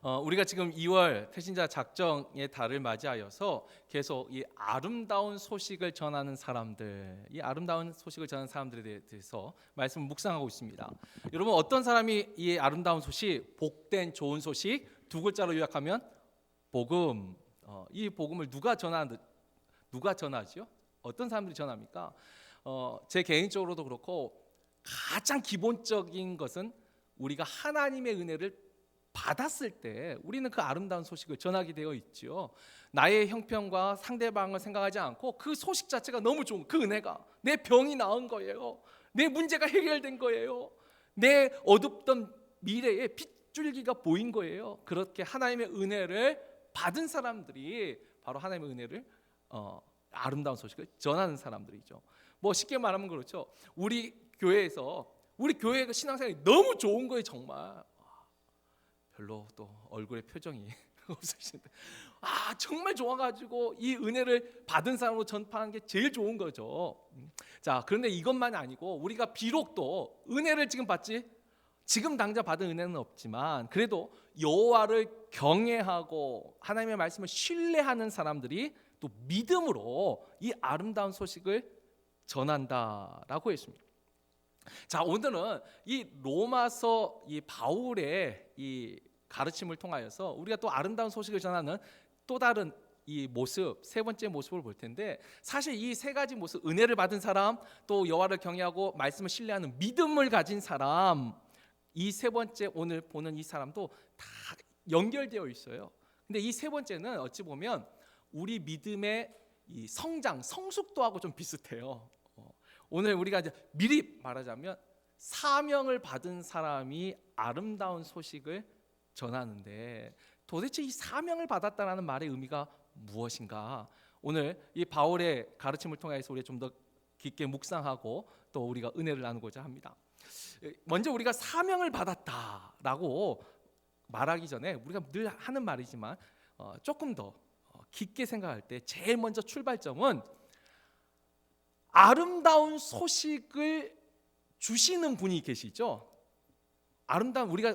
우리가 지금 2월 태신자 작정의 달을 맞이하여서 계속 이 아름다운 소식을 전하는 사람들, 이 아름다운 소식을 전하는 사람들에 대해서 말씀을 묵상하고 있습니다. 여러분, 어떤 사람이 이 아름다운 소식, 복된 좋은 소식, 두 글자로 요약하면 복음. 이 복음을 누가 전하죠? 어떤 사람들이 전합니까? 제 개인적으로도 그렇고 가장 기본적인 것은 우리가 하나님의 은혜를 받았을 때 우리는 그 아름다운 소식을 전하게 되어 있죠. 나의 형편과 상대방을 생각하지 않고 그 소식 자체가 너무 좋은, 그 은혜가 내 병이 나은 거예요. 내 문제가 해결된 거예요. 내 어둡던 미래에 핏줄기가 보인 거예요. 그렇게 하나님의 은혜를 받은 사람들이 바로 하나님의 은혜를 아름다운 소식을 전하는 사람들이죠. 뭐 쉽게 말하면 그렇죠. 우리 교회의 신앙생활이 너무 좋은 거예요. 정말 별로 또 얼굴에 표정이 없으신데 정말 좋아가지고 이 은혜를 받은 사람으로 전파하는 게 제일 좋은 거죠. 자, 그런데 이것만 아니고 우리가 비록 또 은혜를 지금 당장 받은 은혜는 없지만 그래도 여호와를 경외하고 하나님의 말씀을 신뢰하는 사람들이 또 믿음으로 이 아름다운 소식을 전한다라고 했습니다. 자, 오늘은 이 로마서 이 바울의 이 가르침을 통하여서 우리가 또 아름다운 소식을 전하는 또 다른 이 모습, 세 번째 모습을 볼 텐데, 사실 이 세 가지 모습, 은혜를 받은 사람, 또 여호와를 경외하고 말씀을 신뢰하는 믿음을 가진 사람, 이 세 번째 오늘 보는 이 사람도 다 연결되어 있어요. 근데 이 세 번째는 어찌 보면 우리 믿음의 이 성장, 성숙도하고 좀 비슷해요. 오늘 우리가 이제 미리 말하자면 사명을 받은 사람이 아름다운 소식을 전하는데, 도대체 이 사명을 받았다는 말의 의미가 무엇인가? 오늘 이 바울의 가르침을 통해서 우리가 좀 더 깊게 묵상하고 또 우리가 은혜를 나누고자 합니다. 먼저 우리가 사명을 받았다라고 말하기 전에 우리가 늘 하는 말이지만 조금 더 깊게 생각할 때 제일 먼저 출발점은 아름다운 소식을 주시는 분이 계시죠.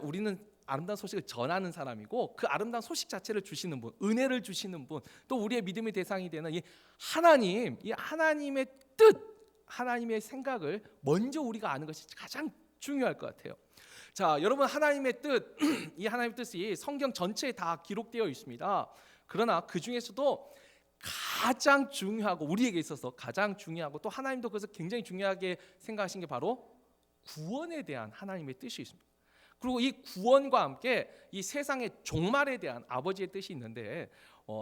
우리는 아름다운 소식을 전하는 사람이고, 그 아름다운 소식 자체를 주시는 분, 은혜를 주시는 분, 또 우리의 믿음의 대상이 되는 이 하나님, 이 하나님의 뜻, 하나님의 생각을 먼저 우리가 아는 것이 가장 중요할 것 같아요. 자, 여러분, 하나님의 뜻, 이 하나님의 뜻이 성경 전체에 다 기록되어 있습니다. 그러나 그 중에서도 가장 중요하고, 우리에게 있어서 가장 중요하고, 또 하나님도 그것을 굉장히 중요하게 생각하신 게 바로 구원에 대한 하나님의 뜻이 있습니다. 그리고 이 구원과 함께 이 세상의 종말에 대한 아버지의 뜻이 있는데,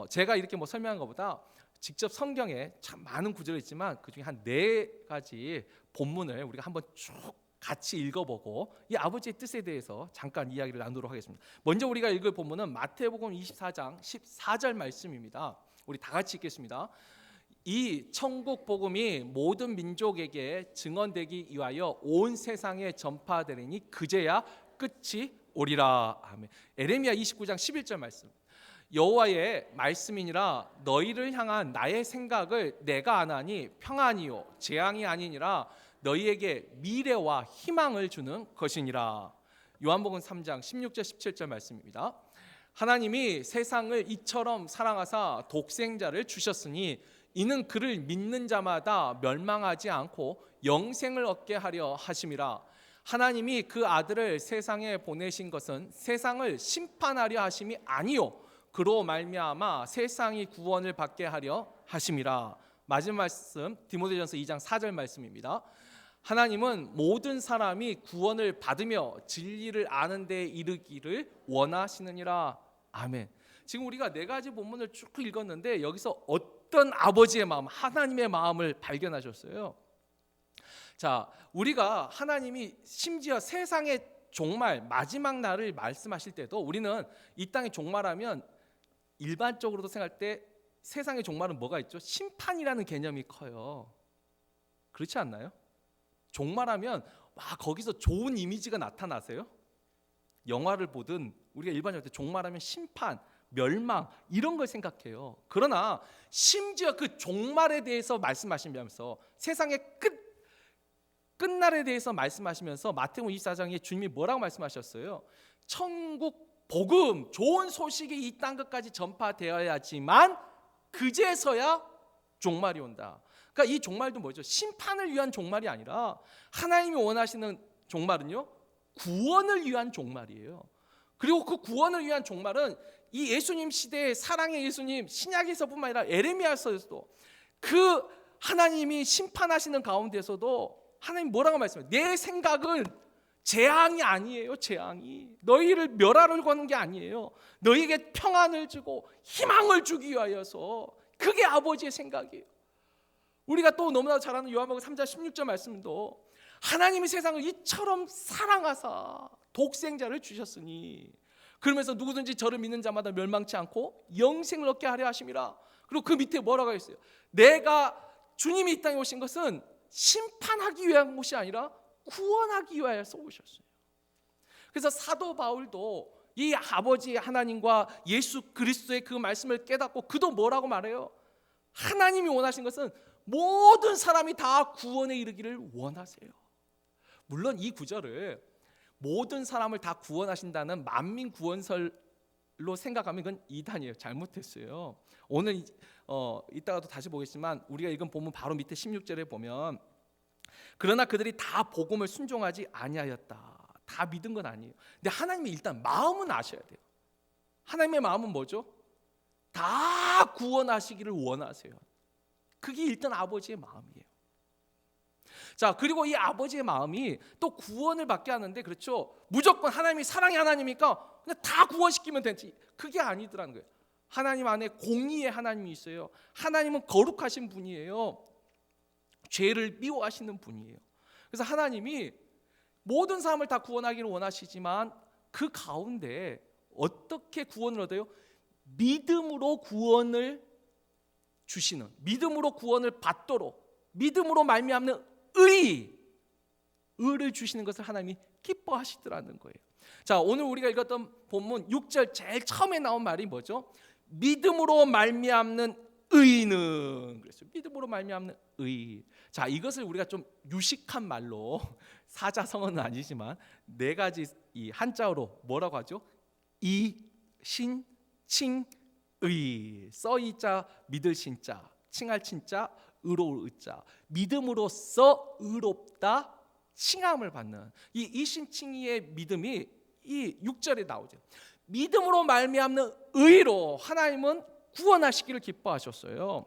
제가 이렇게 설명한 것보다 직접 성경에 참 많은 구절이 있지만 그 중에 한 4가지 본문을 우리가 한번 쭉 같이 읽어보고 이 아버지의 뜻에 대해서 잠깐 이야기를 나누도록 하겠습니다. 먼저 우리가 읽을 본문은 마태복음 24장 14절 말씀입니다. 우리 다 같이 읽겠습니다. 이 천국 복음이 모든 민족에게 증언되기 위하여 온 세상에 전파되리니 그제야 끝이 오리라. 아멘. 에레미야 29장 11절 말씀. 여호와의 말씀이니라 너희를 향한 나의 생각을 내가 아나니 평안이요 재앙이 아니니라 너희에게 미래와 희망을 주는 것이니라. 요한복음 3장 16절 17절 말씀입니다. 하나님이 세상을 이처럼 사랑하사 독생자를 주셨으니 이는 그를 믿는 자마다 멸망하지 않고 영생을 얻게 하려 하심이라. 하나님이 그 아들을 세상에 보내신 것은 세상을 심판하려 하심이 아니요 그로 말미암아 세상이 구원을 받게 하려 하심이라. 마지막 말씀 디모데전서 2장 4절 말씀입니다. 하나님은 모든 사람이 구원을 받으며 진리를 아는 데 이르기를 원하시느니라. 아멘. 지금 우리가 4가지 본문을 쭉 읽었는데 여기서 어떤 아버지의 마음, 하나님의 마음을 발견하셨어요. 자, 우리가 하나님이 심지어 세상의 종말, 마지막 날을 말씀하실 때도 우리는 이 땅의 종말하면 일반적으로도 생각할 때 세상의 종말은 뭐가 있죠? 심판이라는 개념이 커요. 그렇지 않나요? 종말하면 거기서 좋은 이미지가 나타나세요? 영화를 보든 우리가 일반적으로 종말하면 심판, 멸망 이런 걸 생각해요. 그러나 심지어 그 종말에 대해서 말씀하시면서 세상의 끝날에 대해서 말씀하시면서 마태복음 24장에 주님이 뭐라고 말씀하셨어요? 천국 복음, 좋은 소식이 이 땅 끝까지 전파되어야지만 그제서야 종말이 온다. 그러니까 이 종말도 뭐죠? 심판을 위한 종말이 아니라 하나님이 원하시는 종말은요, 구원을 위한 종말이에요. 그리고 그 구원을 위한 종말은 이 예수님 시대의 사랑의 예수님, 신약에서뿐만 아니라 에레미야서에서도 그 하나님이 심판하시는 가운데서도 하나님 뭐라고 말씀해요? 내 생각은 재앙이 아니에요. 재앙이 너희를 멸하려고 하는 게 아니에요. 너희에게 평안을 주고 희망을 주기 위하여서, 그게 아버지의 생각이에요. 우리가 또 너무나 잘 아는 요한복음 3장 16절 말씀도 하나님이 세상을 이처럼 사랑하사 독생자를 주셨으니 그러면서 누구든지 저를 믿는 자마다 멸망치 않고 영생을 얻게 하려 하심이라. 그리고 그 밑에 뭐라고 했어요? 내가 주님이 이 땅에 오신 것은 심판하기 위한 것이 아니라 구원하기 위하여서 오셨어요. 그래서 사도 바울도 이 아버지 하나님과 예수 그리스도의 그 말씀을 깨닫고 그도 뭐라고 말해요? 하나님이 원하신 것은 모든 사람이 다 구원에 이르기를 원하세요. 물론 이 구절을 모든 사람을 다 구원하신다는 만민 구원설로 생각하면 이건 이단이에요. 잘못했어요. 오늘 이따가도 다시 보겠지만 우리가 읽은 본문 바로 밑에 16절에 보면 그러나 그들이 다 복음을 순종하지 아니하였다. 다 믿은 건 아니에요. 근데 하나님이 일단 마음은 아셔야 돼요. 하나님의 마음은 뭐죠? 다 구원하시기를 원하세요. 그게 일단 아버지의 마음이에요. 자, 그리고 이 아버지의 마음이 또 구원을 받게 하는데, 그렇죠? 무조건 하나님이 사랑의 하나님이니까 그냥 다 구원시키면 되지. 그게 아니더라는 거예요. 하나님 안에 공의의 하나님이 있어요. 하나님은 거룩하신 분이에요. 죄를 미워하시는 분이에요. 그래서 하나님이 모든 사람을 다 구원하기를 원하시지만 그 가운데 어떻게 구원을 얻어요? 믿음으로 구원을 주시는, 믿음으로 구원을 받도록 믿음으로 말미암는 의를 주시는 것을 하나님이 기뻐하시더라는 거예요. 자, 오늘 우리가 읽었던 본문 6절 제일 처음에 나온 말이 뭐죠? 믿음으로 말미암는 의는, 그래서 믿음으로 말미암는 의. 자, 이것을 우리가 좀 유식한 말로 사자성어는 아니지만 네 가지 이 한자어로 뭐라고 하죠? 이, 신, 칭, 의. 써이자 믿을 신자, 칭할 친자, 의로울 의자. 믿음으로써 의롭다, 칭함을 받는 이 이신칭의의 믿음이 이 6절에 나오죠. 믿음으로 말미암는 의로 하나님은 구원하시기를 기뻐하셨어요.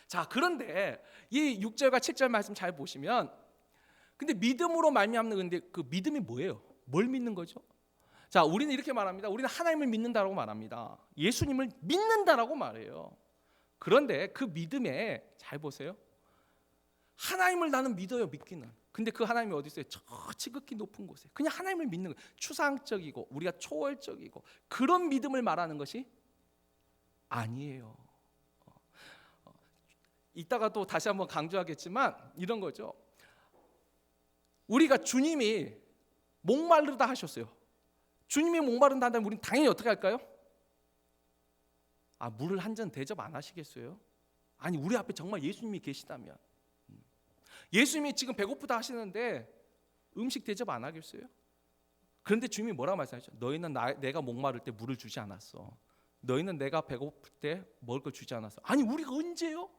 자, 그런데 이 6절과 7절 말씀 잘 보시면, 근데 믿음으로 말미암는, 근데 그 믿음이 뭐예요? 뭘 믿는 거죠? 자, 우리는 이렇게 말합니다. 우리는 하나님을 믿는다라고 말합니다. 예수님을 믿는다라고 말해요. 그런데 그 믿음에 잘 보세요. 하나님을 나는 믿어요, 믿기는. 근데 그 하나님이 어디 있어요? 저 지극히 높은 곳에. 그냥 하나님을 믿는 거예요. 추상적이고 우리가 초월적이고 그런 믿음을 말하는 것이 아니에요. 이따가 또 다시 한번 강조하겠지만 이런 거죠. 우리가 주님이 목마르다 하셨어요. 주님이 목마른다 한다면 우리는 당연히 어떻게 할까요? 물을 한 잔 대접 안 하시겠어요? 아니, 우리 앞에 정말 예수님이 계시다면, 예수님이 지금 배고프다 하시는데 음식 대접 안 하겠어요? 그런데 주님이 뭐라고 말씀하셨죠? 너희는 내가 목마를 때 물을 주지 않았어. 너희는 내가 배고플 때 먹을 걸 주지 않았어. 아니, 우리가 언제요?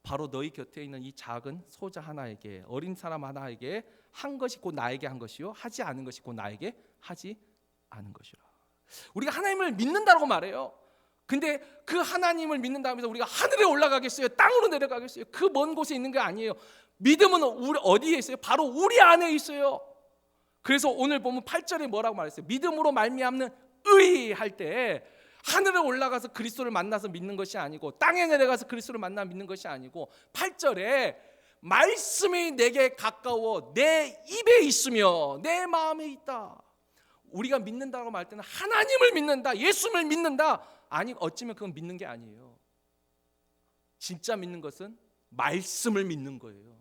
바로 너희 곁에 있는 이 작은 소자 하나에게, 어린 사람 하나에게 한 것이 곧 나에게 한 것이요, 하지 않은 것이 곧 나에게 하지 않은 것이라. 우리가 하나님을 믿는다고 말해요. 근데 그 하나님을 믿는다고 해서 우리가 하늘에 올라가겠어요? 땅으로 내려가겠어요? 그 먼 곳에 있는 게 아니에요. 믿음은 우리 어디에 있어요? 바로 우리 안에 있어요. 그래서 오늘 보면 8절에 뭐라고 말했어요? 믿음으로 말미암는 의 할 때 하늘에 올라가서 그리스도를 만나서 믿는 것이 아니고, 땅에 내려가서 그리스도를 만나 믿는 것이 아니고, 8절에 말씀이 내게 가까워 내 입에 있으며 내 마음에 있다. 우리가 믿는다고 말 때는 하나님을 믿는다, 예수님을 믿는다. 아니, 어찌면 그건 믿는 게 아니에요. 진짜 믿는 것은 말씀을 믿는 거예요.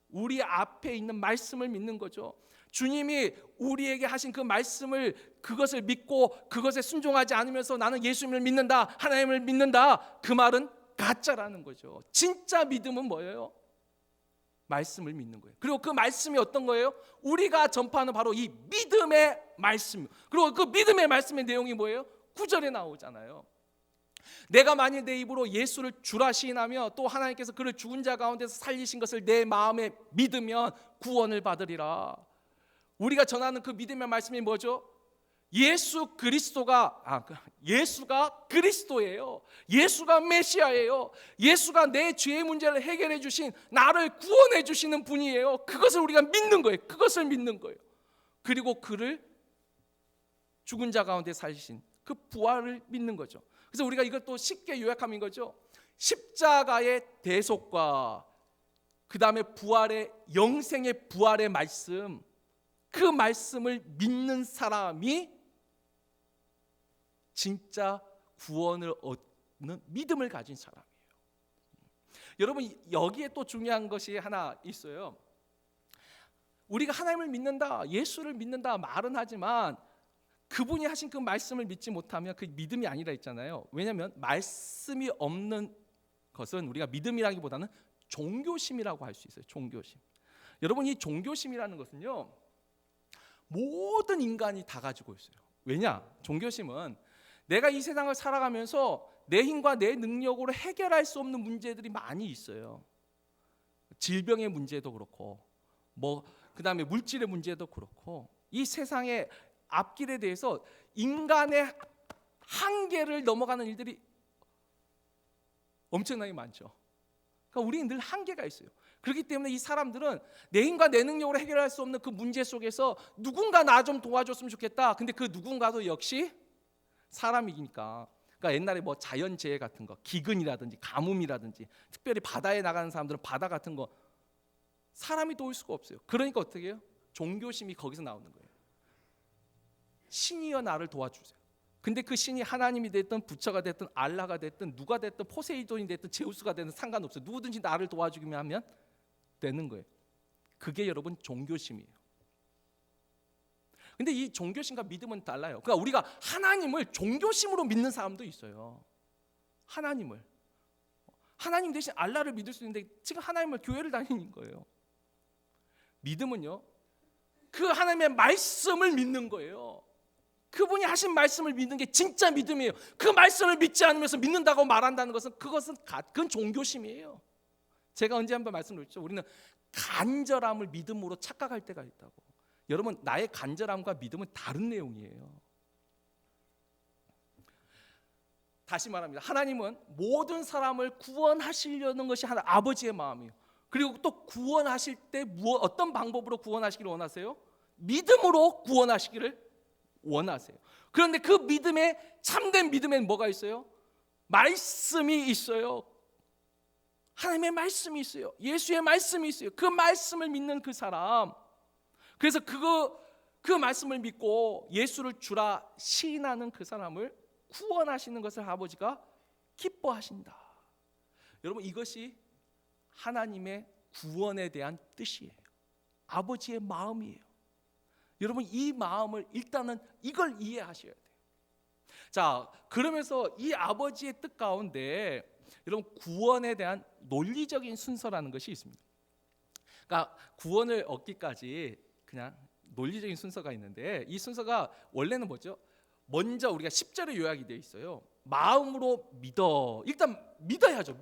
우리 앞에 있는 말씀을 믿는 거죠. 주님이 우리에게 하신 그 말씀을, 그것을 믿고 그것에 순종하지 않으면서 나는 예수님을 믿는다, 하나님을 믿는다, 그 말은 가짜라는 거죠. 진짜 믿음은 뭐예요? 말씀을 믿는 거예요. 그리고 그 말씀이 어떤 거예요? 우리가 전파하는 바로 이 믿음의 말씀. 그리고 그 믿음의 말씀의 내용이 뭐예요? 9절에 나오잖아요. 내가 만일 내 입으로 예수를 주라 시인하며 또 하나님께서 그를 죽은 자 가운데서 살리신 것을 내 마음에 믿으면 구원을 받으리라. 우리가 전하는 그 믿음의 말씀이 뭐죠? 예수가 그리스도예요. 예수가 메시아예요. 예수가 내 죄의 문제를 해결해 주신, 나를 구원해 주시는 분이에요. 그것을 우리가 믿는 거예요. 그것을 믿는 거예요. 그리고 그를 죽은 자 가운데 살리신 그 부활을 믿는 거죠. 그래서 우리가 이것도 쉽게 요약하면 거죠. 십자가의 대속과 그 다음에 부활의, 영생의 부활의 말씀, 그 말씀을 믿는 사람이 진짜 구원을 얻는 믿음을 가진 사람이에요. 여러분, 여기에 또 중요한 것이 하나 있어요. 우리가 하나님을 믿는다, 예수를 믿는다 말은 하지만 그분이 하신 그 말씀을 믿지 못하면 그 믿음이 아니라 했잖아요. 왜냐하면 말씀이 없는 것은 우리가 믿음이라기보다는 종교심이라고 할 수 있어요. 종교심. 여러분, 이 종교심이라는 것은요, 모든 인간이 다 가지고 있어요. 왜냐? 종교심은 내가 이 세상을 살아가면서 내 힘과 내 능력으로 해결할 수 없는 문제들이 많이 있어요. 질병의 문제도 그렇고, 그다음에 물질의 문제도 그렇고, 이 세상의 앞길에 대해서 인간의 한계를 넘어가는 일들이 엄청나게 많죠. 그러니까 우리는 늘 한계가 있어요. 그렇기 때문에 이 사람들은 내 힘과 내 능력으로 해결할 수 없는 그 문제 속에서 누군가 나 좀 도와줬으면 좋겠다. 근데 그 누군가도 역시 사람이니까. 그러니까 옛날에 자연재해 같은 거, 기근이라든지 가뭄이라든지, 특별히 바다에 나가는 사람들은 바다 같은 거 사람이 도울 수가 없어요. 그러니까 어떻게 해요? 종교심이 거기서 나오는 거예요. 신이여 나를 도와주세요. 근데 그 신이 하나님이 됐든 부처가 됐든 알라가 됐든 누가 됐든 포세이돈이 됐든 제우스가 됐든 상관없어요. 누구든지 나를 도와주기만 하면 되는 거예요. 그게 여러분 종교심이에요. 근데 이 종교심과 믿음은 달라요. 그러니까 우리가 하나님을 종교심으로 믿는 사람도 있어요. 하나님 대신 알라를 믿을 수 있는데 지금 하나님을 교회를 다니는 거예요. 믿음은요, 그 하나님의 말씀을 믿는 거예요. 그분이 하신 말씀을 믿는 게 진짜 믿음이에요. 그 말씀을 믿지 않으면서 믿는다고 말한다는 것은 그건 종교심이에요. 제가 언제 한번 말씀드렸죠. 우리는 간절함을 믿음으로 착각할 때가 있다고. 여러분, 나의 간절함과 믿음은 다른 내용이에요. 다시 말합니다. 하나님은 모든 사람을 구원하시려는 것이 아버지의 마음이에요. 그리고 또 구원하실 때 어떤 방법으로 구원하시기를 원하세요? 믿음으로 구원하시기를 원하세요. 그런데 그 믿음에, 참된 믿음에는 뭐가 있어요? 말씀이 있어요. 하나님의 말씀이 있어요. 예수의 말씀이 있어요. 그 말씀을 믿는 그 사람, 그래서 그 말씀을 믿고 예수를 주라 시인하는 그 사람을 구원하시는 것을 아버지가 기뻐하신다. 여러분, 이것이 하나님의 구원에 대한 뜻이에요. 아버지의 마음이에요. 여러분, 이 마음을 일단은 이걸 이해하셔야 돼요. 자, 그러면서 이 아버지의 뜻 가운데 여러분, 구원에 대한 논리적인 순서라는 것이 있습니다. 그러니까 구원을 얻기까지 그냥 논리적인 순서가 있는데, 이 순서가 원래는 뭐죠? 먼저 우리가 10절에 요약이 되어 있어요. 마음으로 믿어. 일단 믿어야죠.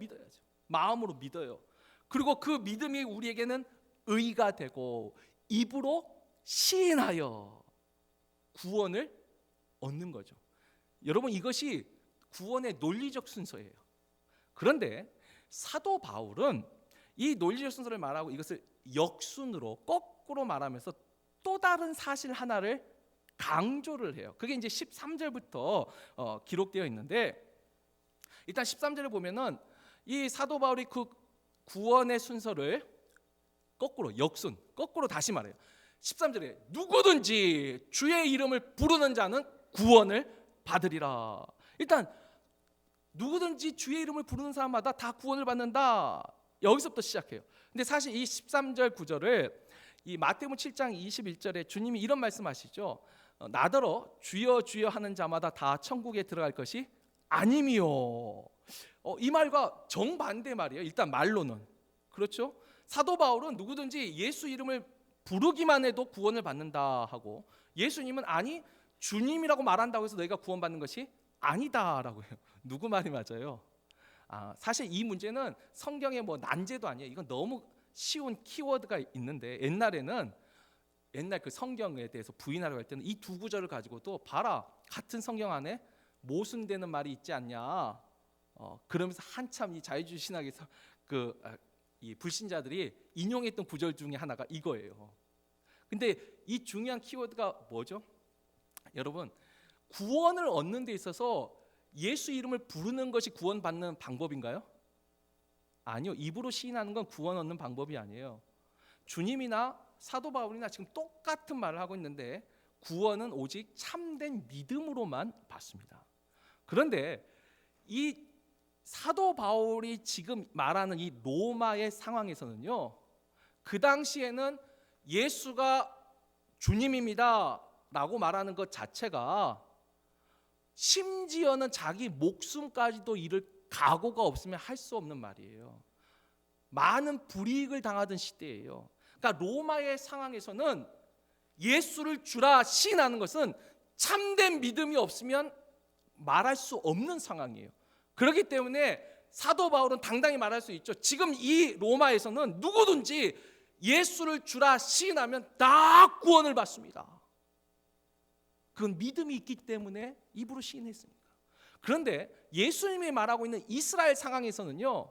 마음으로 믿어요. 그리고 그 믿음이 우리에게는 의가 되고 입으로 시인하여 구원을 얻는 거죠. 여러분, 이것이 구원의 논리적 순서예요. 그런데 사도 바울은 이 논리적 순서를 말하고 이것을 역순으로 거꾸로 말하면서 또 다른 사실 하나를 강조를 해요. 그게 이제 13절부터 기록되어 있는데, 일단 13절을 보면은 이 사도 바울이 그 구원의 순서를 거꾸로, 역순, 거꾸로 다시 말해요. 13절에 누구든지 주의 이름을 부르는 자는 구원을 받으리라. 일단 누구든지 주의 이름을 부르는 사람마다 다 구원을 받는다. 여기서부터 시작해요. 근데 사실 이 13절 9절을 이 마태복음 7장 21절에 주님이 이런 말씀하시죠. 나더러 주여 주여 하는 자마다 다 천국에 들어갈 것이 아님이요. 이 말과 정반대 말이에요. 일단 말로는. 그렇죠? 사도 바울은 누구든지 예수 이름을 부르기만 해도 구원을 받는다 하고, 예수님은 아니 주님이라고 말한다고 해서 너희가 구원받는 것이 아니다라고 해요. 누구 말이 맞아요? 사실 이 문제는 성경의 뭐 난제도 아니에요. 이건 너무 쉬운 키워드가 있는데, 옛날 그 성경에 대해서 부인하려고 할 때는 이 두 구절을 가지고도 봐라, 같은 성경 안에 모순되는 말이 있지 않냐. 그러면서 한참 이 자유주의 신학에서 이 불신자들이 인용했던 구절 중에 하나가 이거예요. 근데 이 중요한 키워드가 뭐죠? 여러분, 구원을 얻는 데 있어서 예수 이름을 부르는 것이 구원받는 방법인가요? 아니요. 입으로 시인하는 건 구원 얻는 방법이 아니에요. 주님이나 사도 바울이나 지금 똑같은 말을 하고 있는데, 구원은 오직 참된 믿음으로만 받습니다. 그런데 이 사도 바울이 지금 말하는 이 로마의 상황에서는요, 그 당시에는 예수가 주님입니다 라고 말하는 것 자체가, 심지어는 자기 목숨까지도 잃을 각오가 없으면 할 수 없는 말이에요. 많은 불이익을 당하던 시대예요. 그러니까 로마의 상황에서는 예수를 주라 시인하는 것은 참된 믿음이 없으면 말할 수 없는 상황이에요. 그렇기 때문에 사도 바울은 당당히 말할 수 있죠. 지금 이 로마에서는 누구든지 예수를 주라 시인하면 다 구원을 받습니다. 그건 믿음이 있기 때문에 입으로 시인했습니다. 그런데 예수님이 말하고 있는 이스라엘 상황에서는요,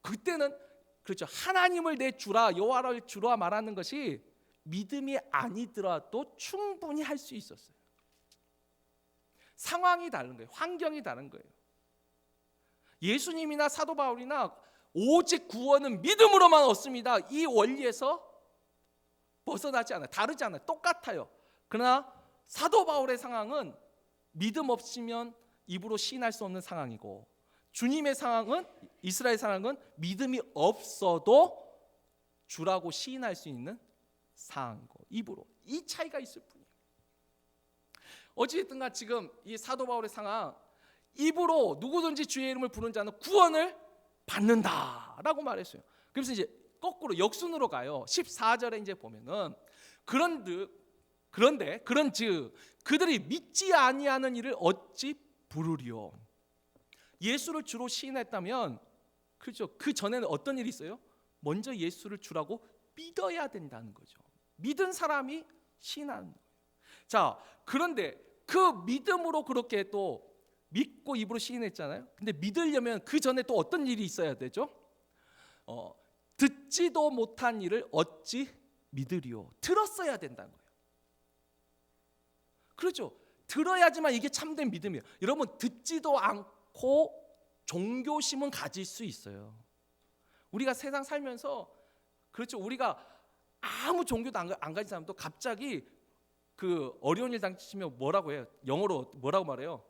그때는 그렇죠, 하나님을 내 주라, 여호와를 주라 말하는 것이 믿음이 아니더라도 충분히 할 수 있었어요. 상황이 다른 거예요. 환경이 다른 거예요. 예수님이나 사도 바울이나 오직 구원은 믿음으로만 얻습니다, 이 원리에서 벗어나지 않아요. 다르지 않아요. 똑같아요. 그러나 사도 바울의 상황은 믿음 없으면 입으로 시인할 수 없는 상황이고, 주님의 상황은, 이스라엘 상황은 믿음이 없어도 주라고 시인할 수 있는 상황이고, 입으로 이 차이가 있을 뿐이에요. 어찌됐든가 지금 이 사도 바울의 상황, 입으로 누구든지 주의 이름을 부르는 자는 구원을 받는다라고 말했어요. 그래서 이제 거꾸로 역순으로 가요. 14절에 이제 보면은 그런데 그런즉 그들이 믿지 아니하는 이를 어찌 부르리요. 예수를 주로 시인했다면, 그렇죠, 그 전에는 어떤 일이 있어요? 먼저 예수를 주라고 믿어야 된다는 거죠. 믿은 사람이 시인하는 거예요. 자, 그런데 그 믿음으로 그렇게 또 믿고 입으로 시인했잖아요. 근데 믿으려면 그 전에 또 어떤 일이 있어야 되죠? 듣지도 못한 일을 어찌 믿으리요. 들었어야 된다는 거예요. 그렇죠. 들어야지만 이게 참된 믿음이에요. 여러분, 듣지도 않고 종교심은 가질 수 있어요. 우리가 세상 살면서, 그렇죠, 우리가 아무 종교도 안 가진 사람도 갑자기 그 어려운 일 당치면 뭐라고 해요? 영어로 뭐라고 말해요?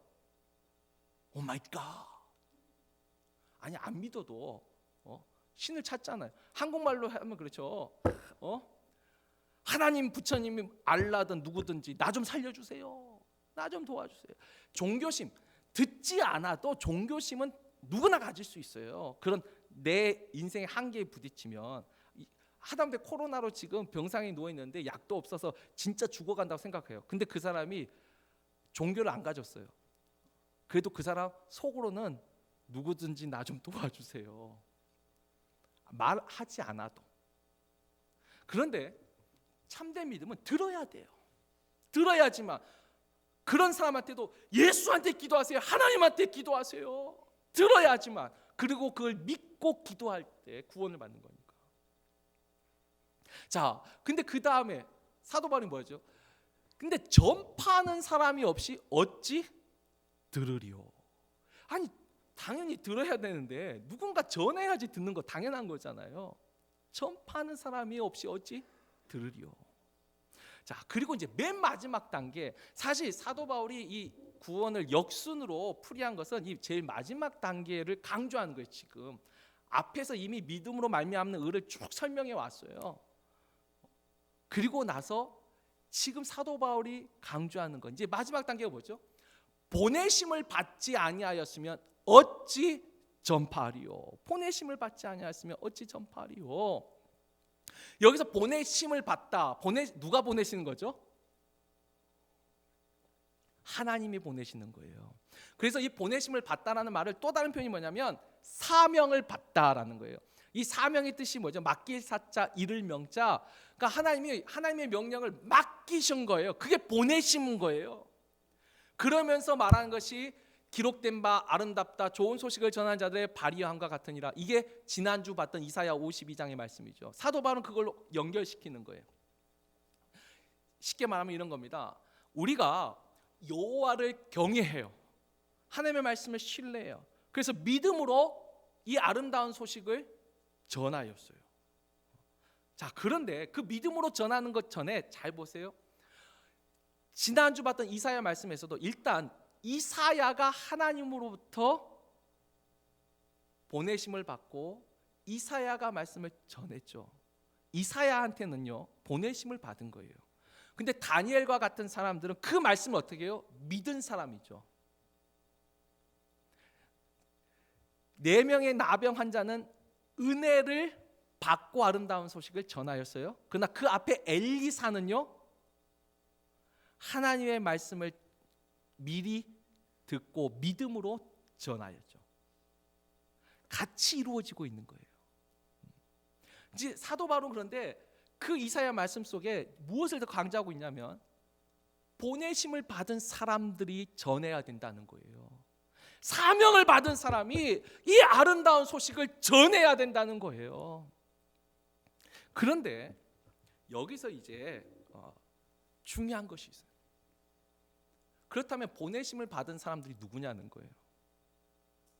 오 마이 갓. 아니, 안 믿어도 신을 찾잖아요. 한국말로 하면 그렇죠. 하나님, 부처님이 알라든 누구든지 나 좀 살려주세요, 나 좀 도와주세요. 종교심, 듣지 않아도 종교심은 누구나 가질 수 있어요. 그런 내 인생의 한계에 부딪히면, 하다못해 코로나로 지금 병상에 누워 있는데 약도 없어서 진짜 죽어간다고 생각해요. 근데 그 사람이 종교를 안 가졌어요. 그래도 그 사람 속으로는 누구든지 나 좀 도와주세요, 말하지 않아도. 그런데 참된 믿음은 들어야 돼요. 들어야지만, 그런 사람한테도 예수한테 기도하세요, 하나님한테 기도하세요, 들어야지만, 그리고 그걸 믿고 기도할 때 구원을 받는 거니까. 자, 근데 그 다음에 사도 바울이 뭐죠? 근데 전파하는 사람이 없이 어찌 들으리요. 아니, 당연히 들어야 되는데 누군가 전해야지 듣는 거 당연한 거잖아요. 전파하는 사람이 없이 어찌 들으리요. 자, 그리고 이제 맨 마지막 단계, 사실 사도 바울이 이 구원을 역순으로 풀이한 것은 이 제일 마지막 단계를 강조하는 거예요. 지금 앞에서 이미 믿음으로 말미암는 의를 쭉 설명해 왔어요. 그리고 나서 지금 사도 바울이 강조하는 건 이제 마지막 단계가 뭐죠? 보내심을 받지 아니하였으면 어찌 전파하리요. 보내심을 받지 아니하였으면 어찌 전파하리요. 여기서 보내심을 받다. 누가 보내시는 거죠? 하나님이 보내시는 거예요. 그래서 이 보내심을 받다라는 말을 또 다른 표현이 뭐냐면 사명을 받다라는 거예요. 이 사명의 뜻이 뭐죠? 맡길 사자, 이를 명자. 그러니까 하나님의 명령을 맡기신 거예요. 그게 보내심인 거예요. 그러면서 말하는 것이 기록된 바 아름답다 좋은 소식을 전하는 자들의 발의함과 같으니라. 이게 지난주 봤던 이사야 52장의 말씀이죠. 사도 바울은 그걸로 연결시키는 거예요. 쉽게 말하면 이런 겁니다. 우리가 여호와를 경외해요. 하나님의 말씀을 신뢰해요. 그래서 믿음으로 이 아름다운 소식을 전하였어요. 자, 그런데 그 믿음으로 전하는 것 전에 잘 보세요. 지난주 봤던 이사야 말씀에서도 일단 이사야가 하나님으로부터 보내심을 받고 이사야가 말씀을 전했죠. 이사야한테는요 보내심을 받은 거예요. 근데 다니엘과 같은 사람들은 그 말씀을 어떻게 해요? 믿은 사람이죠. 4명의 나병 환자는 은혜를 받고 아름다운 소식을 전하였어요. 그러나 그 앞에 엘리사는요 하나님의 말씀을 미리 듣고 믿음으로 전하였죠. 같이 이루어지고 있는 거예요. 이제 사도 바울은 그런데 그 이사야 말씀 속에 무엇을 더 강조하고 있냐면 보내심을 받은 사람들이 전해야 된다는 거예요. 사명을 받은 사람이 이 아름다운 소식을 전해야 된다는 거예요. 그런데 여기서 이제 중요한 것이 있어요. 그렇다면 보내심을 받은 사람들이 누구냐는 거예요.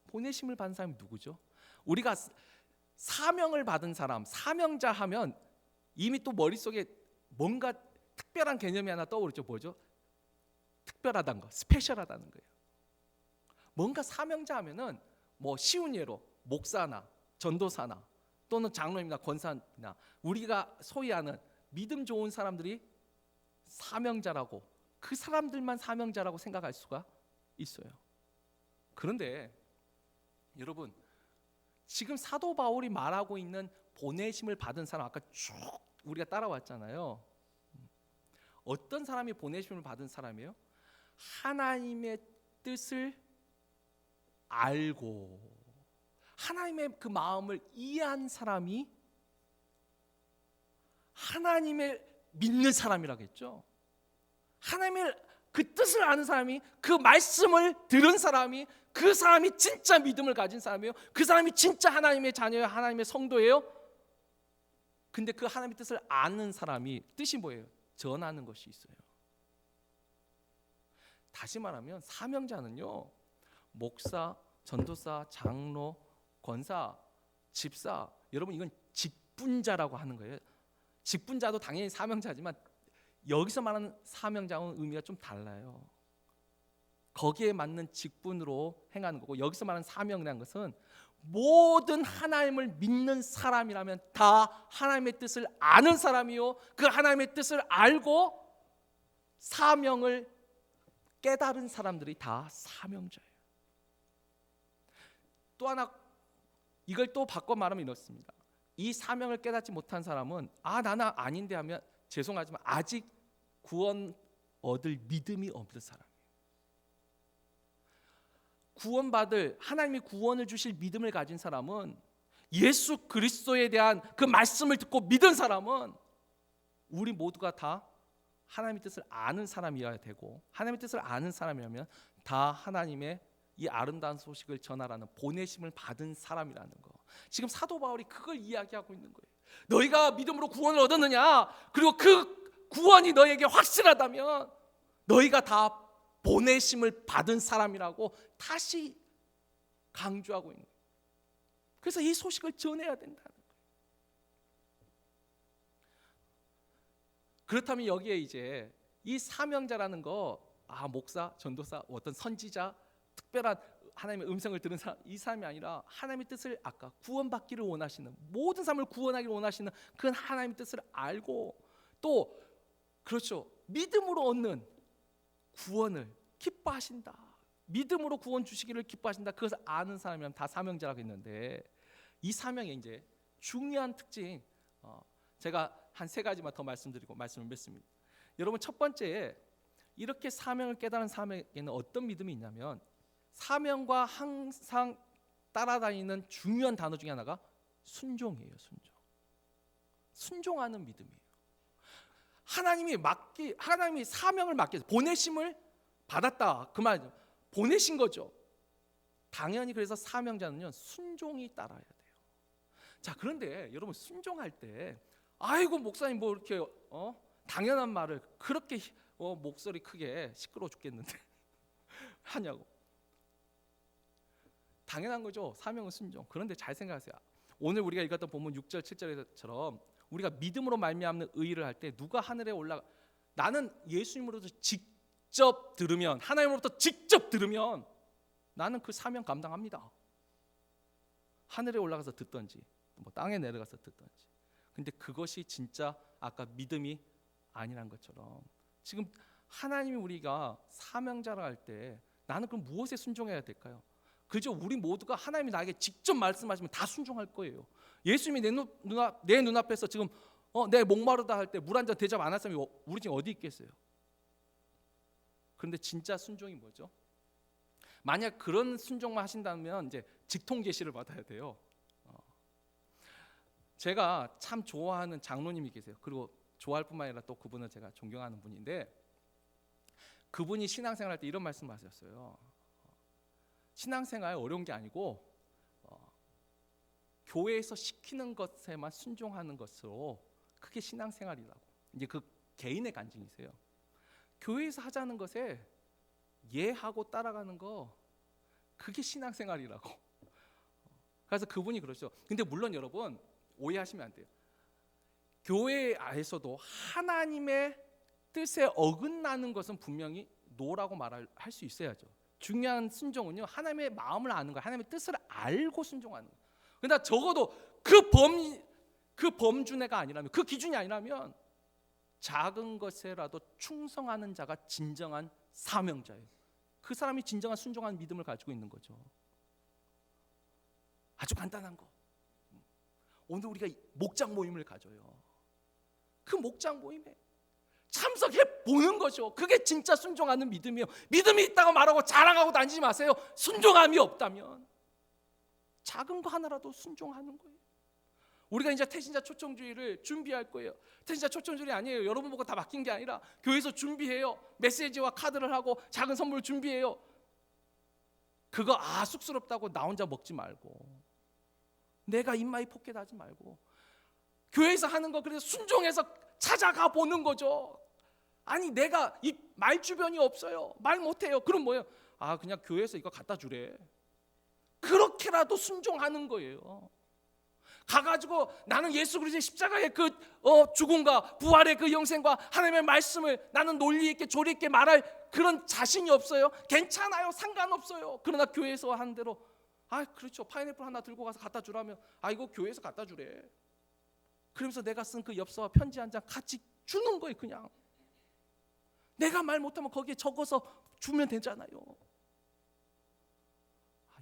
보내심을 받은 사람이 누구죠? 우리가 사명을 받은 사람, 사명자 하면 이미 또 머릿속에 뭔가 특별한 개념이 하나 떠오르죠. 뭐죠? 특별하다는 거, 스페셜하다는 거예요. 뭔가 사명자 하면은 뭐 쉬운 예로 목사나 전도사나 또는 장로님이나 권사나 우리가 소위 하는 믿음 좋은 사람들이 사명자라고, 그 사람들만 사명자라고 생각할 수가 있어요. 그런데 여러분, 지금 사도 바울이 말하고 있는 보내심을 받은 사람, 아까 쭉 우리가 따라왔잖아요. 어떤 사람이 보내심을 받은 사람이에요? 하나님의 뜻을 알고 하나님의 그 마음을 이해한 사람이 하나님을 믿는 사람이라겠죠. 하나님의 그 뜻을 아는 사람이, 그 말씀을 들은 사람이, 그 사람이 진짜 믿음을 가진 사람이에요. 그 사람이 진짜 하나님의 자녀예요. 하나님의 성도예요. 근데 그 하나님의 뜻을 아는 사람이 뜻이 뭐예요? 전하는 것이 있어요. 다시 말하면 사명자는요, 목사, 전도사, 장로, 권사, 집사, 여러분 이건 직분자라고 하는 거예요. 직분자도 당연히 사명자지만 여기서 말하는 사명자는 의미가 좀 달라요. 거기에 맞는 직분으로 행하는 거고, 여기서 말하는 사명이라는 것은 모든 하나님을 믿는 사람이라면 다 하나님의 뜻을 아는 사람이요, 그 하나님의 뜻을 알고 사명을 깨달은 사람들이 다 사명자예요. 또 하나, 이걸 또 바꿔 말하면 이렇습니다. 이 사명을 깨닫지 못한 사람은 나는 아닌데 하면 죄송하지만 아직 구원 얻을 믿음이 없는 사람이에요. 구원받을, 하나님이 구원을 주실 믿음을 가진 사람은, 예수 그리스도에 대한 그 말씀을 듣고 믿은 사람은 우리 모두가 다 하나님의 뜻을 아는 사람이어야 되고, 하나님의 뜻을 아는 사람이라면 다 하나님의 이 아름다운 소식을 전하라는 보내심을 받은 사람이라는 거. 지금 사도 바울이 그걸 이야기하고 있는 거예요. 너희가 믿음으로 구원을 얻었느냐, 그리고 그 구원이 너에게 확실하다면 너희가 다 보내심을 받은 사람이라고 다시 강조하고 있는 거예요. 그래서 이 소식을 전해야 된다는 거예요. 그렇다면 여기에 이제 이 사명자라는 거, 목사, 전도사, 어떤 선지자, 특별한 하나님의 음성을 들은 사람, 이 사람이 아니라 하나님의 뜻을, 아까 구원받기를 원하시는, 모든 사람을 구원하기를 원하시는 그 하나님의 뜻을 알고, 또 그렇죠, 믿음으로 얻는 구원을 기뻐하신다, 믿음으로 구원 주시기를 기뻐하신다, 그것을 아는 사람이라면 다 사명자라고 했는데, 이 사명의 이제 중요한 특징, 제가 한 3가지만 더 말씀드리고 말씀을 맺습니다. 여러분, 첫 번째, 이렇게 사명을 깨달은 사람에게는 어떤 믿음이 있냐면, 사명과 항상 따라다니는 중요한 단어 중에 하나가 순종이에요. 순종하는 믿음이에요. 하나님이 사명을 맡겨서 보내심을 받았다, 그 말이죠. 보내신 거죠. 당연히 그래서 사명자는요, 순종이 따라야 돼요. 자, 그런데 여러분, 순종할 때 아이고 목사님 뭐 이렇게 당연한 말을 그렇게 목소리 크게 시끄러워 죽겠는데 하냐고. 당연한 거죠. 사명은 순종. 그런데 잘 생각하세요. 오늘 우리가 읽었던 본문 6절 7절에서처럼 우리가 믿음으로 말미암는 의를 할 때 누가 하늘에 올라가, 나는 예수님으로부터 직접 들으면, 하나님으로부터 직접 들으면 나는 그 사명 감당합니다. 하늘에 올라가서 듣던지 뭐 땅에 내려가서 듣던지. 근데 그것이 진짜 아까 믿음이 아니란 것처럼, 지금 하나님이 우리가 사명자라 할 때 나는 그럼 무엇에 순종해야 될까요? 그죠? 우리 모두가 하나님이 나에게 직접 말씀하시면 다 순종할 거예요. 예수님이 내 눈앞에서 지금 내 목마르다 할 때 물 한 잔 대접 안 할 사람이 우리 중에 어디 있겠어요? 그런데 진짜 순종이 뭐죠? 만약 그런 순종만 하신다면 이제 직통 계시를 받아야 돼요. 제가 참 좋아하는 장로님이 계세요. 그리고 좋아할 뿐만 아니라 또 그분은 제가 존경하는 분인데, 그분이 신앙생활할 때 이런 말씀하셨어요. 신앙생활 어려운 게 아니고 교회에서 시키는 것에만 순종하는 것으로 그게 신앙생활이라고. 이제 그 개인의 간증이세요. 교회에서 하자는 것에 예하고 따라가는 거, 그게 신앙생활이라고. 그래서 그분이 그러시죠. 근데 물론 여러분 오해하시면 안 돼요. 교회 안에서도 하나님의 뜻에 어긋나는 것은 분명히 노라고 말할 수 있어야죠. 중요한 순종은요, 하나님의 마음을 아는 거예요. 하나님의 뜻을 알고 순종하는 거예요. 그러나 적어도 그 범주내가 아니라면, 그 기준이 아니라면 작은 것에라도 충성하는 자가 진정한 사명자예요. 그 사람이 진정한 순종한 믿음을 가지고 있는 거죠. 아주 간단한 거. 오늘 우리가 목장 모임을 가져요. 그 목장 모임에 참석해 보는 거죠. 그게 진짜 순종하는 믿음이에요. 믿음이 있다고 말하고 자랑하고 다니지 마세요. 순종함이 없다면 작은 거 하나라도 순종하는 거예요. 우리가 이제 태신자 초청주의를 준비할 거예요. 태신자 초청주의 아니에요. 여러분 보고 다 맡긴 게 아니라 교회에서 준비해요. 메시지와 카드를 하고 작은 선물 준비해요. 그거 쑥스럽다고 나 혼자 먹지 말고, 내가 입마이 포켓하지 말고, 교회에서 하는 거 그래서 순종해서 찾아가 보는 거죠. 아니 내가 이 말 주변이 없어요. 말 못해요. 그럼 뭐예요? 그냥 교회에서 이거 갖다 주래. 그렇게라도 순종하는 거예요. 가가지고 나는 예수 그리스도의 십자가의 그 죽음과 부활의 그 영생과 하나님의 말씀을 나는 논리 있게 조리 있게 말할 그런 자신이 없어요. 괜찮아요. 상관없어요. 그러나 교회에서 하는 대로 그렇죠. 파인애플 하나 들고 가서 갖다 주라면 이거 교회에서 갖다 주래. 그러면서 내가 쓴 그 엽서와 편지 한 장 같이 주는 거예요. 그냥 내가 말 못하면 거기에 적어서 주면 되잖아요.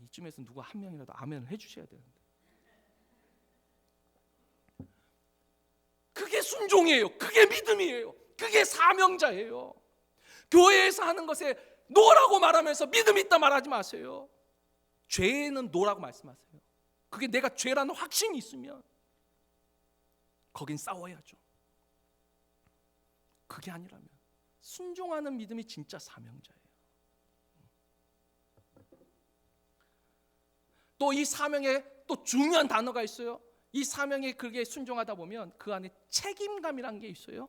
이쯤에서 누가 한 명이라도 아멘을 해주셔야 되는데. 그게 순종이에요. 그게 믿음이에요. 그게 사명자예요. 교회에서 하는 것에 노라고 말하면서 믿음 있다 말하지 마세요. 죄에는 노라고 말씀하세요. 그게 내가 죄라는 확신이 있으면 거긴 싸워야죠. 그게 아니라면 순종하는 믿음이 진짜 사명자예요. 또 이 사명에 또 중요한 단어가 있어요. 이 사명에 그게 순종하다 보면 그 안에 책임감이라는 게 있어요.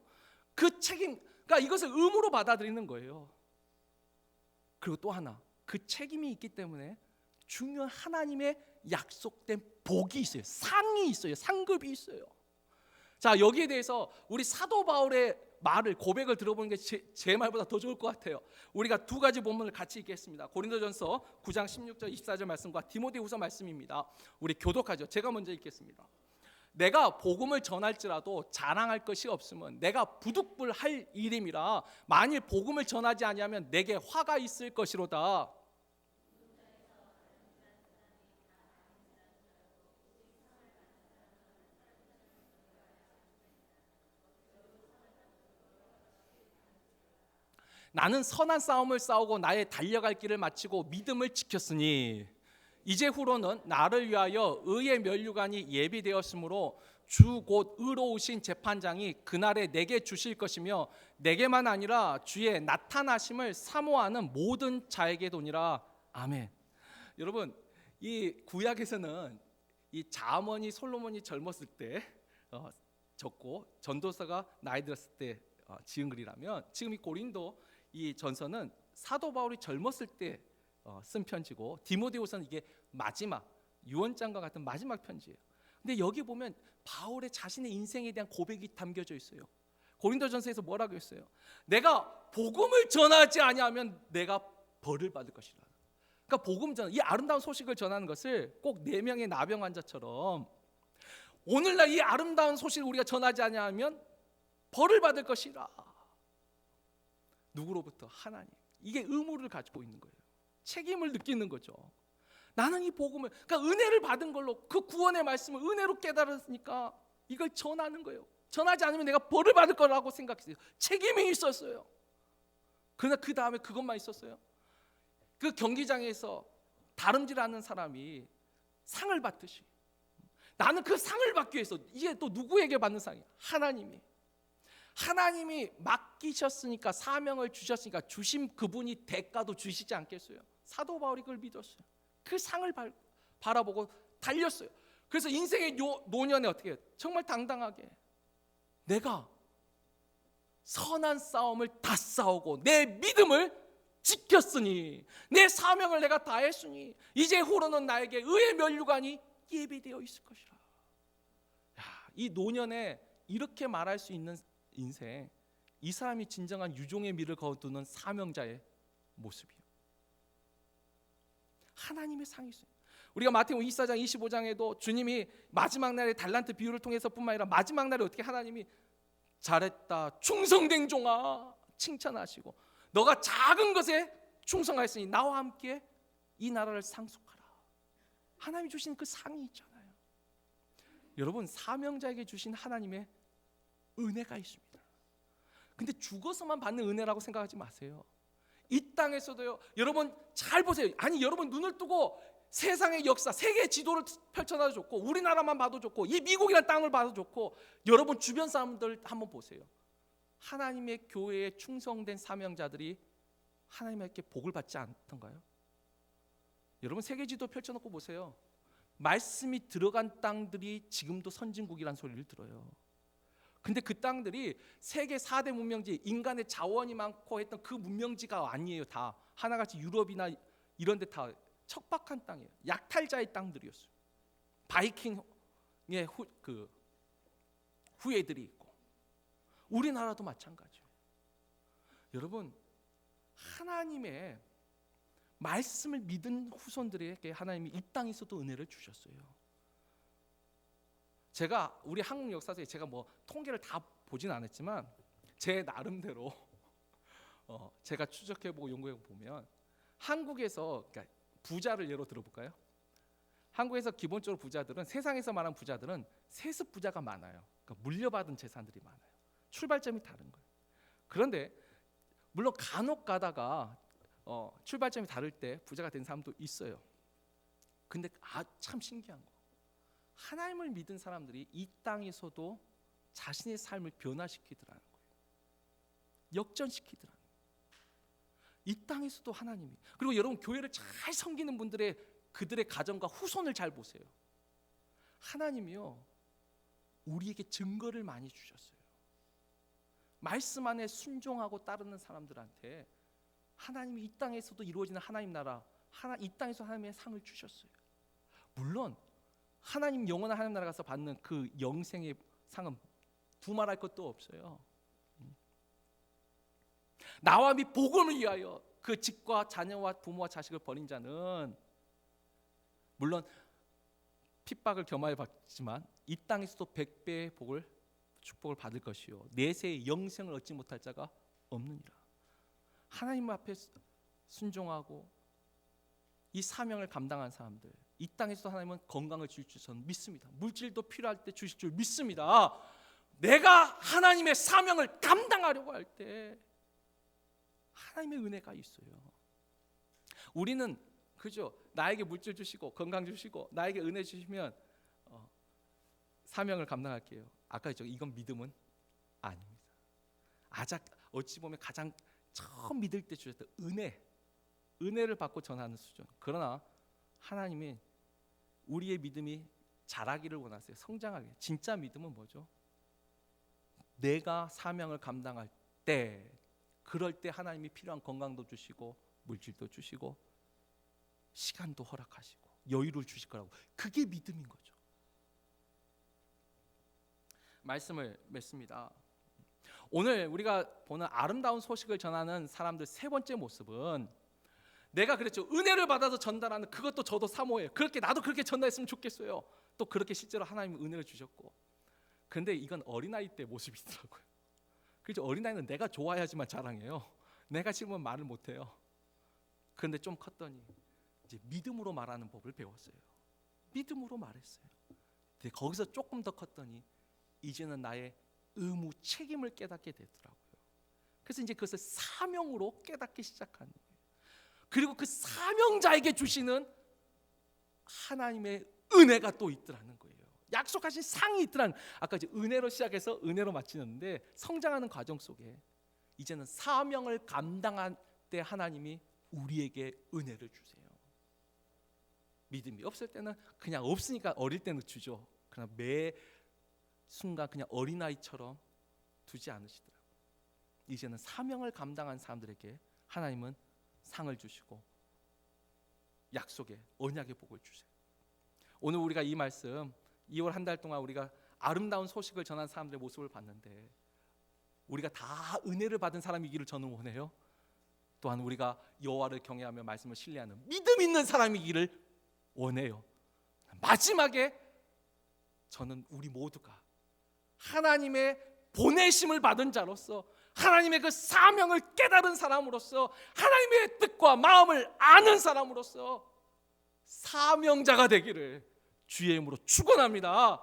그 책임, 그러니까 이것을 의무로 받아들이는 거예요. 그리고 또 하나, 그 책임이 있기 때문에 중요한 하나님의 약속된 복이 있어요. 상이 있어요. 상급이 있어요. 자, 여기에 대해서 우리 사도 바울의 말을, 고백을 들어보는 게 제 말보다 더 좋을 것 같아요. 우리가 두 가지 본문을 같이 읽겠습니다. 고린도전서 9장 16절 24절 말씀과 디모데후서 말씀입니다. 우리 교독하죠. 제가 먼저 읽겠습니다. 내가 복음을 전할지라도 자랑할 것이 없으면 내가 부득불할 일임이라. 만일 복음을 전하지 아니하면 내게 화가 있을 것이로다. 나는 선한 싸움을 싸우고 나의 달려갈 길을 마치고 믿음을 지켰으니 이제후로는 나를 위하여 의의 면류관이 예비되었으므로 주 곧 의로우신 재판장이 그날에 내게 주실 것이며 내게만 아니라 주의 나타나심을 사모하는 모든 자에게도니라. 아멘. 여러분, 이 구약에서는 이 잠언이 솔로몬이 젊었을 때 적고 전도서가 나이 들었을 때 지은 글이라면, 지금 이 고린도 이 전서는 사도 바울이 젊었을 때 쓴 편지고, 디모데후서는 이게 마지막 유언장과 같은 마지막 편지예요. 근데 여기 보면 바울의 자신의 인생에 대한 고백이 담겨져 있어요. 고린도전서에서 뭐라고 했어요? 내가 복음을 전하지 아니하면 내가 벌을 받을 것이라. 그러니까 복음 전, 이 아름다운 소식을 전하는 것을 꼭 4명의 나병 환자처럼 오늘날 이 아름다운 소식을 우리가 전하지 아니하면 벌을 받을 것이라. 누구로부터? 하나님. 이게 의무를 가지고 있는 거예요. 책임을 느끼는 거죠. 나는 이 복음을, 그러니까 은혜를 받은 걸로, 그 구원의 말씀을 은혜로 깨달았으니까 이걸 전하는 거예요. 전하지 않으면 내가 벌을 받을 거라고 생각했어요. 책임이 있었어요. 그러나 그 다음에 그것만 있었어요. 그 경기장에서 다름질하는 사람이 상을 받듯이 나는 그 상을 받기 위해서, 이게 또 누구에게 받는 상이에요? 하나님이 맡기셨으니까, 사명을 주셨으니까 주신 그분이 대가도 주시지 않겠어요? 사도 바울이 그걸 믿었어요. 그 상을 바라보고 달렸어요. 그래서 인생의 노년에 어떻게 해요? 정말 당당하게 내가 선한 싸움을 다 싸우고 내 믿음을 지켰으니, 내 사명을 내가 다했으니 이제후로는 나에게 의의 면류관이 예비되어 있을 것이라. 이 노년에 이렇게 말할 수 있는 인생, 이 사람이 진정한 유종의 미를 거두는 사명자의 모습이에요. 하나님의 상이 있어요. 우리가 마태복음 24장 25장에도 주님이 마지막 날의 달란트 비유를 통해서뿐만 아니라 마지막 날에 어떻게 하나님이 잘했다 충성된 종아 칭찬하시고, 너가 작은 것에 충성하였으니 나와 함께 이 나라를 상속하라. 하나님이 주신 그 상이 있잖아요. 여러분, 사명자에게 주신 하나님의 은혜가 있습니다. 근데 죽어서만 받는 은혜라고 생각하지 마세요. 이 땅에서도요. 여러분 잘 보세요. 아니, 여러분 눈을 뜨고 세상의 역사, 세계 지도를 펼쳐놔도 좋고, 우리나라만 봐도 좋고, 이 미국이라는 땅을 봐도 좋고, 여러분 주변 사람들 한번 보세요. 하나님의 교회에 충성된 사명자들이 하나님께 복을 받지 않던가요? 여러분 세계 지도 펼쳐놓고 보세요. 말씀이 들어간 땅들이 지금도 선진국이라는 소리를 들어요. 근데 그 땅들이 세계 4대 문명지, 인간의 자원이 많고 했던 그 문명지가 아니에요. 다 하나같이 유럽이나 이런 데 다 척박한 땅이에요. 약탈자의 땅들이었어요. 바이킹의 후예들이 있고, 우리나라도 마찬가지예요. 여러분, 하나님의 말씀을 믿은 후손들에게 하나님이 이 땅에서도 은혜를 주셨어요. 제가 우리 한국 역사에 제가 뭐 통계를 다 보진 않았지만 제 나름대로 제가 추적해보고 연구해보면, 한국에서, 그러니까 부자를 예로 들어볼까요? 한국에서 기본적으로 부자들은, 세상에서 말하는 부자들은 세습 부자가 많아요. 그러니까 물려받은 재산들이 많아요. 출발점이 다른 거예요. 그런데 물론 간혹 가다가 출발점이 다를 때 부자가 된 사람도 있어요. 근데 참 신기한 거, 하나님을 믿은 사람들이 이 땅에서도 자신의 삶을 변화시키더라는 거예요. 역전시키더라는 거예요. 이 땅에서도 하나님이. 그리고 여러분, 교회를 잘 섬기는 분들의 그들의 가정과 후손을 잘 보세요. 하나님이요, 우리에게 증거를 많이 주셨어요. 말씀 안에 순종하고 따르는 사람들한테 하나님이 이 땅에서도 이루어지는 하나님 나라, 이 땅에서 하나님의 상을 주셨어요. 물론 하나님 영원한 하나님 나라 가서 받는 그 영생의 상은 두말할 것도 없어요. 나와 및 복음을 위하여 그 집과 자녀와 부모와 자식을 버린 자는 물론 핍박을 겸하여 받지만 이 땅에서도 100배의 축복을 받을 것이요 내세의 영생을 얻지 못할 자가 없느니라. 하나님 앞에 순종하고 이 사명을 감당한 사람들, 이 땅에서도 하나님은 건강을 주실 줄 저는 믿습니다. 물질도 필요할 때 주실 줄 믿습니다. 내가 하나님의 사명을 감당하려고 할 때 하나님의 은혜가 있어요. 우리는 그죠? 나에게 물질 주시고 건강 주시고 나에게 은혜 주시면 사명을 감당할게요. 아까 했죠. 이건 믿음은 아닙니다. 어찌 보면 가장 처음 믿을 때 주셨던 은혜를 받고 전하는 수준. 그러나 하나님이 우리의 믿음이 자라기를 원하세요. 성장하게. 진짜 믿음은 뭐죠? 내가 사명을 감당할 때, 그럴 때 하나님이 필요한 건강도 주시고 물질도 주시고 시간도 허락하시고 여유를 주실 거라고. 그게 믿음인 거죠. 말씀을 맺습니다. 오늘 우리가 보는 아름다운 소식을 전하는 사람들 세 번째 모습은, 내가 그랬죠. 은혜를 받아서 전달하는, 그것도 저도 사모해요. 그렇게 나도 그렇게 전달했으면 좋겠어요. 또 그렇게 실제로 하나님은 은혜를 주셨고. 근데 이건 어린아이 때 모습이더라고요. 그렇죠. 어린아이는 내가 좋아야지만 자랑해요. 내가 싫으면 말을 못해요. 그런데 좀 컸더니 이제 믿음으로 말하는 법을 배웠어요. 믿음으로 말했어요. 근데 거기서 조금 더 컸더니 이제는 나의 의무, 책임을 깨닫게 되더라고요. 그래서 이제 그것을 사명으로 깨닫기 시작하는 거예요. 그리고 그 사명자에게 주시는 하나님의 은혜가 또 있더라는 거예요. 약속하신 상이 있더라는. 아까 이제 은혜로 시작해서 은혜로 마치는데, 성장하는 과정 속에 이제는 사명을 감당할 때 하나님이 우리에게 은혜를 주세요. 믿음이 없을 때는 그냥 없으니까 어릴 때는 주죠. 그러나 매 순간 그냥 어린아이처럼 두지 않으시더라고요. 이제는 사명을 감당한 사람들에게 하나님은 상을 주시고 약속의 언약의 복을 주세요. 오늘 우리가 이 말씀 2월 한 달 동안 우리가 아름다운 소식을 전한 사람들의 모습을 봤는데, 우리가 다 은혜를 받은 사람이기를 저는 원해요. 또한 우리가 여호와를 경외하며 말씀을 신뢰하는 믿음 있는 사람이기를 원해요. 마지막에 저는 우리 모두가 하나님의 보내심을 받은 자로서, 하나님의 그 사명을 깨달은 사람으로서, 하나님의 뜻과 마음을 아는 사람으로서 사명자가 되기를 주의 이름으로 축원합니다.